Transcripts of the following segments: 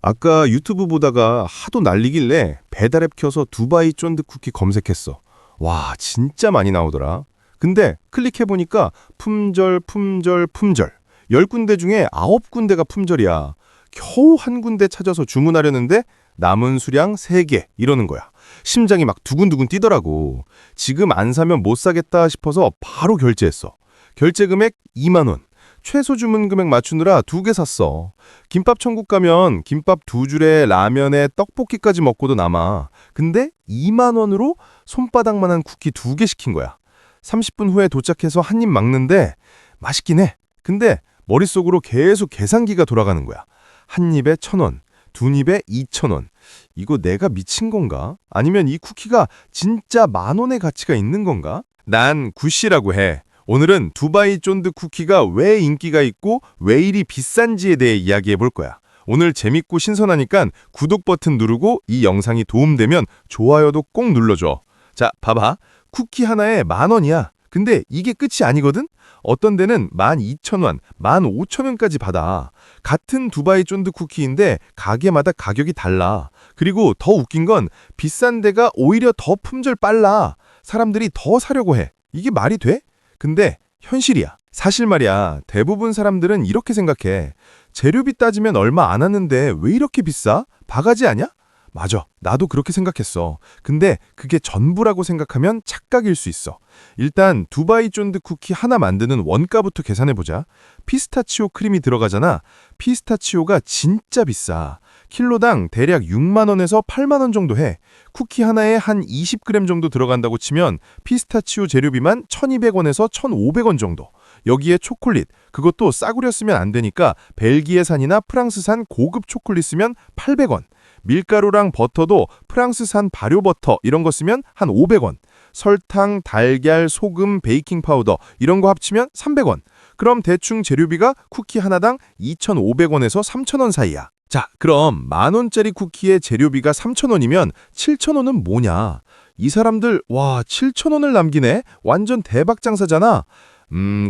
아까 유튜브 보다가 하도 날리길래 배달앱 켜서 두바이 쫀득 쿠키 검색했어. 와, 진짜 많이 나오더라. 근데 클릭해보니까 품절, 품절, 품절. 10군데 중에 9군데가 품절이야. 겨우 한 군데 찾아서 주문하려는데 남은 수량 3개 이러는 거야. 심장이 막 두근두근 뛰더라고. 지금 안 사면 못 사겠다 싶어서 바로 결제했어. 결제 금액 2만 원. 최소 주문 금액 맞추느라 2개 샀어. 김밥 천국 가면 김밥 2줄에 라면에 떡볶이까지 먹고도 남아. 근데 2만 원으로 손바닥만한 쿠키 2개 시킨 거야. 30분 후에 도착해서 한 입 먹는데 맛있긴 해. 근데 머릿속으로 계속 계산기가 돌아가는 거야. 한 입에 1,000원, 두 입에 2,000원. 이거 내가 미친 건가? 아니면 이 쿠키가 진짜 10,000원의 가치가 있는 건가? 난 구씨라고 해. 오늘은 두바이 쫀득 쿠키가 왜 인기가 있고 왜 이리 비싼지에 대해 이야기해 볼 거야. 오늘 재밌고 신선하니까 구독 버튼 누르고 이 영상이 도움되면 좋아요도 꼭 눌러줘. 자, 봐봐. 쿠키 하나에 10,000원이야. 근데 이게 끝이 아니거든? 어떤 데는 12,000원, 15,000원까지 받아. 같은 두바이 쫀득 쿠키인데 가게마다 가격이 달라. 그리고 더 웃긴 건 비싼 데가 오히려 더 품절 빨라. 사람들이 더 사려고 해. 이게 말이 돼? 근데 현실이야. 사실 말이야. 대부분 사람들은 이렇게 생각해. 재료비 따지면 얼마 안 하는데 왜 이렇게 비싸? 바가지 아냐? 맞아. 나도 그렇게 생각했어. 근데 그게 전부라고 생각하면 착각일 수 있어. 일단 두바이 쫀득 쿠키 하나 만드는 원가부터 계산해보자. 피스타치오 크림이 들어가잖아. 피스타치오가 진짜 비싸. 킬로당 대략 6만 원에서 8만 원 정도 해. 쿠키 하나에 한 20g 정도 들어간다고 치면 피스타치오 재료비만 1,200원에서 1,500원 정도. 여기에 초콜릿, 그것도 싸구려 쓰면 안 되니까 벨기에산이나 프랑스산 고급 초콜릿 쓰면 800원. 밀가루랑 버터도 프랑스산 발효버터 이런 거 쓰면 한 500원. 설탕, 달걀, 소금, 베이킹 파우더 이런 거 합치면 300원. 그럼 대충 재료비가 쿠키 하나당 2,500원에서 3,000원 사이야. 자, 그럼 10,000원짜리 쿠키에 재료비가 3,000원이면 7,000원은 뭐냐? 이 사람들 와 7,000원을 남기네? 완전 대박 장사잖아.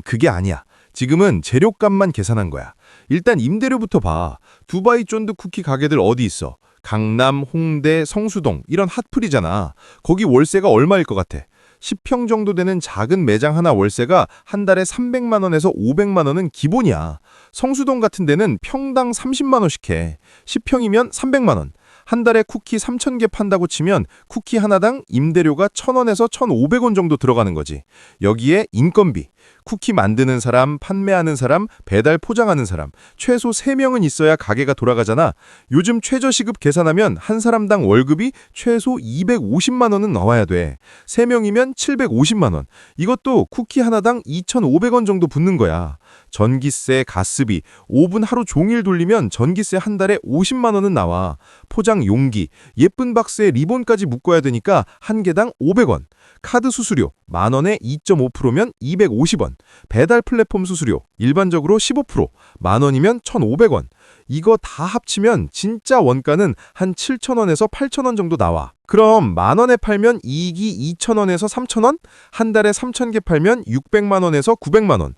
그게 아니야. 지금은 재료값만 계산한 거야. 일단 임대료부터 봐. 두바이 쫀득 쿠키 가게들 어디 있어? 강남, 홍대, 성수동 이런 핫플이잖아. 거기 월세가 얼마일 것 같아? 10평 정도 되는 작은 매장 하나 월세가 한 달에 300만 원에서 500만 원은 기본이야. 성수동 같은 데는 평당 30만 원씩 해. 10평이면 300만 원. 한 달에 쿠키 3,000개 판다고 치면 쿠키 하나당 임대료가 1,000원에서 1,500원 정도 들어가는 거지. 여기에 인건비, 쿠키 만드는 사람, 판매하는 사람, 배달 포장하는 사람, 최소 3명은 있어야 가게가 돌아가잖아. 요즘 최저시급 계산하면 한 사람당 월급이 최소 250만 원은 나와야 돼. 3명이면 750만 원. 이것도 쿠키 하나당 2,500원 정도 붙는 거야. 전기세, 가스비, 오븐 하루 종일 돌리면 전기세 한 달에 50만 원은 나와. 포장 용기, 예쁜 박스에 리본까지 묶어야 되니까 한 개당 500원. 카드 수수료, 10,000원에 2.5%면 250원. 배달 플랫폼 수수료, 일반적으로 15%, 10,000원이면 1,500원. 이거 다 합치면 진짜 원가는 한 7,000원에서 8,000원 정도 나와. 그럼 10,000원에 팔면 이익이 2,000원에서 3,000원? 한 달에 3,000개 팔면 600만 원에서 900만 원.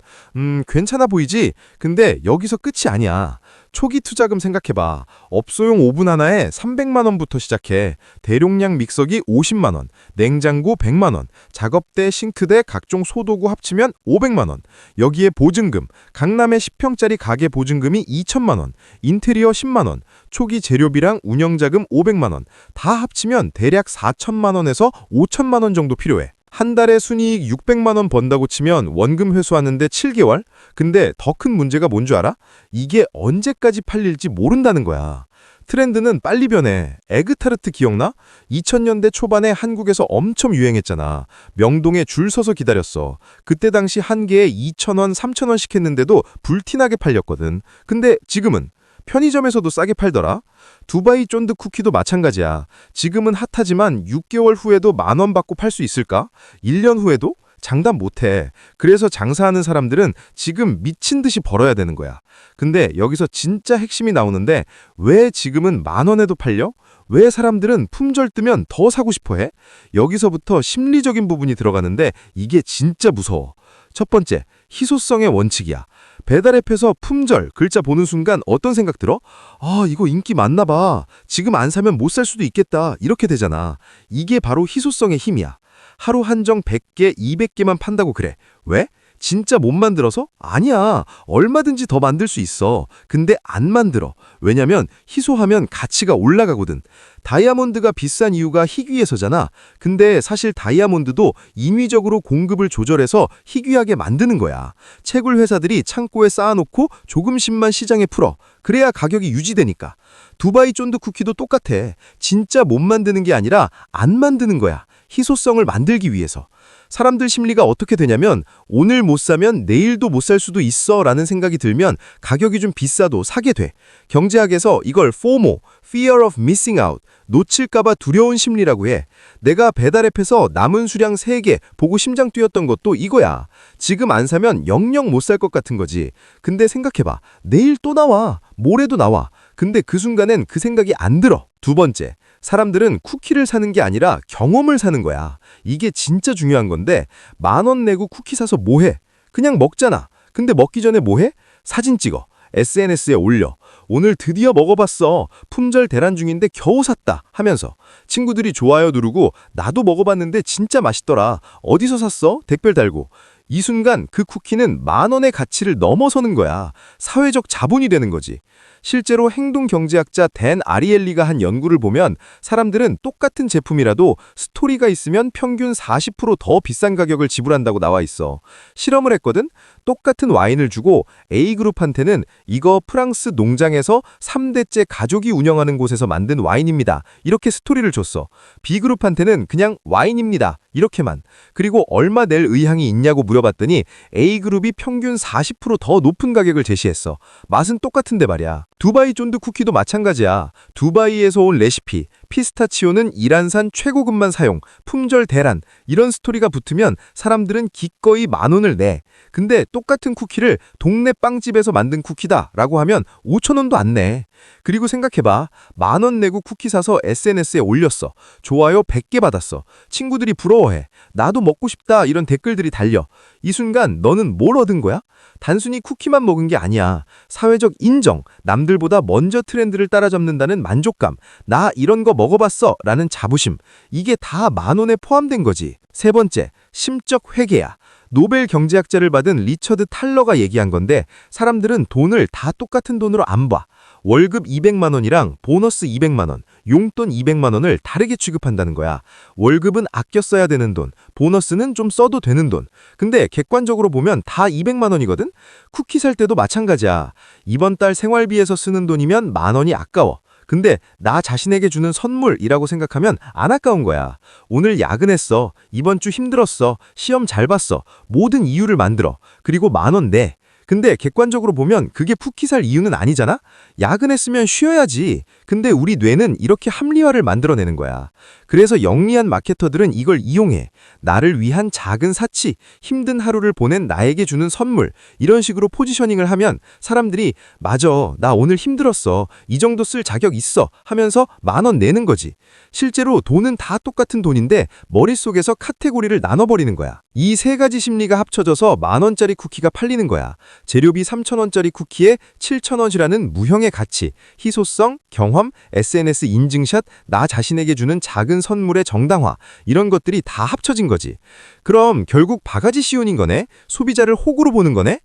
괜찮아 보이지? 근데 여기서 끝이 아니야. 초기 투자금 생각해봐. 업소용 오븐 하나에 300만 원부터 시작해. 대용량 믹서기 50만 원, 냉장고 100만 원, 작업대, 싱크대, 각종 소도구 합치면 500만 원. 여기에 보증금, 강남에 10평짜리 가게 보증금이 2천만 원, 인테리어 10만 원, 초기 재료비랑 운영자금 500만 원. 다 합치면 대략 4천만 원에서 5천만 원 정도 필요해. 한 달에 순이익 600만 원 번다고 치면 원금 회수하는데 7개월? 근데 더 큰 문제가 뭔 줄 알아? 이게 언제까지 팔릴지 모른다는 거야. 트렌드는 빨리 변해. 에그타르트 기억나? 2000년대 초반에 한국에서 엄청 유행했잖아. 명동에 줄 서서 기다렸어. 그때 당시 한 개에 2,000원, 3,000원씩 했는데도 불티나게 팔렸거든. 근데 지금은 편의점에서도 싸게 팔더라. 두바이 쫀득 쿠키도 마찬가지야. 지금은 핫하지만 6개월 후에도 10,000원 받고 팔 수 있을까? 1년 후에도? 장담 못해. 그래서 장사하는 사람들은 지금 미친 듯이 벌어야 되는 거야. 근데 여기서 진짜 핵심이 나오는데 왜 지금은 10,000원에도 팔려? 왜 사람들은 품절 뜨면 더 사고 싶어 해? 여기서부터 심리적인 부분이 들어가는데 이게 진짜 무서워. 첫 번째, 희소성의 원칙이야. 배달앱에서 품절 글자 보는 순간 어떤 생각 들어? 아, 이거 인기 많나 봐. 지금 안 사면 못 살 수도 있겠다. 이렇게 되잖아. 이게 바로 희소성의 힘이야. 하루 한정 100개, 200개만 판다고 그래. 왜? 진짜 못 만들어서? 아니야. 얼마든지 더 만들 수 있어. 근데 안 만들어. 왜냐면 희소하면 가치가 올라가거든. 다이아몬드가 비싼 이유가 희귀해서잖아. 근데 사실 다이아몬드도 인위적으로 공급을 조절해서 희귀하게 만드는 거야. 채굴 회사들이 창고에 쌓아놓고 조금씩만 시장에 풀어. 그래야 가격이 유지되니까. 두바이 쫀득 쿠키도 똑같아. 진짜 못 만드는 게 아니라 안 만드는 거야. 희소성을 만들기 위해서. 사람들 심리가 어떻게 되냐면 오늘 못 사면 내일도 못 살 수도 있어 라는 생각이 들면 가격이 좀 비싸도 사게 돼. 경제학에서 이걸 FOMO, Fear of Missing Out, 놓칠까봐 두려운 심리라고 해. 내가 배달앱에서 남은 수량 3개 보고 심장 뛰었던 것도 이거야. 지금 안 사면 영영 못 살 것 같은 거지. 근데 생각해봐. 내일 또 나와. 모레도 나와. 근데 그 순간엔 그 생각이 안 들어. 두 번째, 사람들은 쿠키를 사는 게 아니라 경험을 사는 거야. 이게 진짜 중요한 건데 10,000원 내고 쿠키 사서 뭐 해? 그냥 먹잖아. 근데 먹기 전에 뭐 해? 사진 찍어. SNS에 올려. 오늘 드디어 먹어봤어. 품절 대란 중인데 겨우 샀다 하면서 친구들이 좋아요 누르고 나도 먹어봤는데 진짜 맛있더라. 어디서 샀어? 댓글 달고. 이 순간 그 쿠키는 10,000원의 가치를 넘어서는 거야. 사회적 자본이 되는 거지. 실제로 행동경제학자 댄 아리엘리가 한 연구를 보면 사람들은 똑같은 제품이라도 스토리가 있으면 평균 40%더 비싼 가격을 지불한다고 나와 있어. 실험을 했거든? 똑같은 와인을 주고 A그룹한테는 이거 프랑스 농장에서 3대째 가족이 운영하는 곳에서 만든 와인입니다. 이렇게 스토리를 줬어. B그룹한테는 그냥 와인입니다. 이렇게만. 그리고 얼마 낼 의향이 있냐고 물어봤더니 A그룹이 평균 40%더 높은 가격을 제시했어. 맛은 똑같은데 말이야. 두바이 쫀득 쿠키도 마찬가지야. 두바이에서 온 레시피, 피스타치오는 이란산 최고급만 사용, 품절 대란 이런 스토리가 붙으면 사람들은 기꺼이 10,000원을 내. 근데 똑같은 쿠키를 동네 빵집에서 만든 쿠키다 라고 하면 5,000원도 안 내. 그리고 생각해봐. 10,000원 내고 쿠키 사서 SNS에 올렸어. 좋아요 100개 받았어. 친구들이 부러워해. 나도 먹고 싶다 이런 댓글들이 달려. 이 순간 너는 뭘 얻은 거야? 단순히 쿠키만 먹은 게 아니야. 사회적 인정, 남들보다 먼저 트렌드를 따라잡는다는 만족감, 나 이런 거 먹어봤어 라는 자부심, 이게 다 10,000원에 포함된 거지. 세 번째, 심적 회개야. 노벨 경제학자를 받은 리처드 탈러가 얘기한 건데 사람들은 돈을 다 똑같은 돈으로 안 봐. 월급 200만 원이랑 보너스 200만 원, 용돈 200만 원을 다르게 취급한다는 거야. 월급은 아껴 써야 되는 돈, 보너스는 좀 써도 되는 돈. 근데 객관적으로 보면 다 200만 원이거든? 쿠키 살 때도 마찬가지야. 이번 달 생활비에서 쓰는 돈이면 10,000원이 아까워. 근데 나 자신에게 주는 선물이라고 생각하면 안 아까운 거야. 오늘 야근했어. 이번 주 힘들었어. 시험 잘 봤어. 모든 이유를 만들어. 그리고 10,000원 내. 근데 객관적으로 보면 그게 쿠키 살 이유는 아니잖아? 야근했으면 쉬어야지. 근데 우리 뇌는 이렇게 합리화를 만들어내는 거야. 그래서 영리한 마케터들은 이걸 이용해. 나를 위한 작은 사치, 힘든 하루를 보낸 나에게 주는 선물, 이런 식으로 포지셔닝을 하면 사람들이 맞아, 나 오늘 힘들었어. 이 정도 쓸 자격 있어. 하면서 10,000원 내는 거지. 실제로 돈은 다 똑같은 돈인데 머릿속에서 카테고리를 나눠버리는 거야. 이 세 가지 심리가 합쳐져서 10,000원짜리 쿠키가 팔리는 거야. 재료비 3,000원짜리 쿠키에 7,000원이라는 무형의 가치, 희소성, 경험, SNS 인증샷, 나 자신에게 주는 작은 선물의 정당화, 이런 것들이 다 합쳐진 거지. 그럼 결국 바가지 시운인 거네? 소비자를 호구로 보는 거네?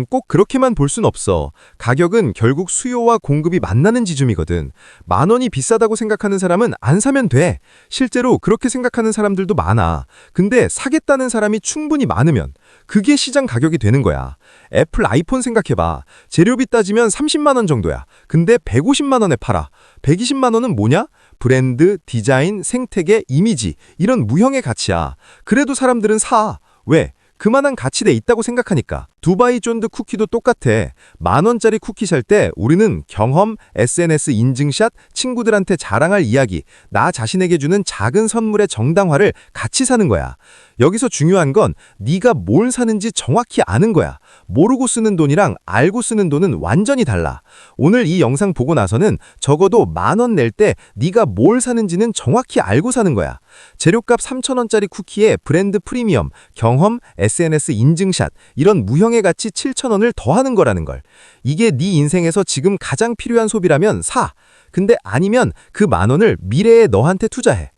꼭 그렇게만 볼 순 없어. 가격은 결국 수요와 공급이 만나는 지점이거든. 10,000원이 비싸다고 생각하는 사람은 안 사면 돼. 실제로 그렇게 생각하는 사람들도 많아. 근데 사겠다는 사람이 충분히 많으면 그게 시장 가격이 되는 거야. 애플 아이폰 생각해봐. 재료비 따지면 30만 원 정도야. 근데 150만 원에 팔아. 120만 원은 뭐냐? 브랜드, 디자인, 생태계, 이미지, 이런 무형의 가치야. 그래도 사람들은 사. 왜? 그만한 가치대 있다고 생각하니까. 두바이 쫀득 쿠키도 똑같아. 10,000원짜리 쿠키 살 때 우리는 경험, SNS 인증샷, 친구들한테 자랑할 이야기, 나 자신에게 주는 작은 선물의 정당화를 같이 사는 거야. 여기서 중요한 건 네가 뭘 사는지 정확히 아는 거야. 모르고 쓰는 돈이랑 알고 쓰는 돈은 완전히 달라. 오늘 이 영상 보고 나서는 적어도 10,000원 낼 때 네가 뭘 사는지는 정확히 알고 사는 거야. 재료값 3,000원짜리 쿠키에 브랜드 프리미엄, 경험, SNS 인증샷 이런 무형의 가치 7,000원을 더하는 거라는 걸. 이게 네 인생에서 지금 가장 필요한 소비라면 사. 근데 아니면 그 10,000원을 미래의 너한테 투자해.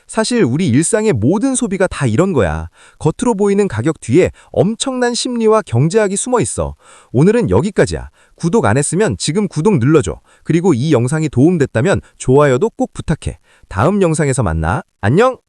사실 우리 일상의 모든 소비가 다 이런 거야. 겉으로 보이는 가격 뒤에 엄청난 심리와 경제학이 숨어 있어. 오늘은 여기까지야. 구독 안 했으면 지금 구독 눌러줘. 그리고 이 영상이 도움됐다면 좋아요도 꼭 부탁해. 다음 영상에서 만나. 안녕!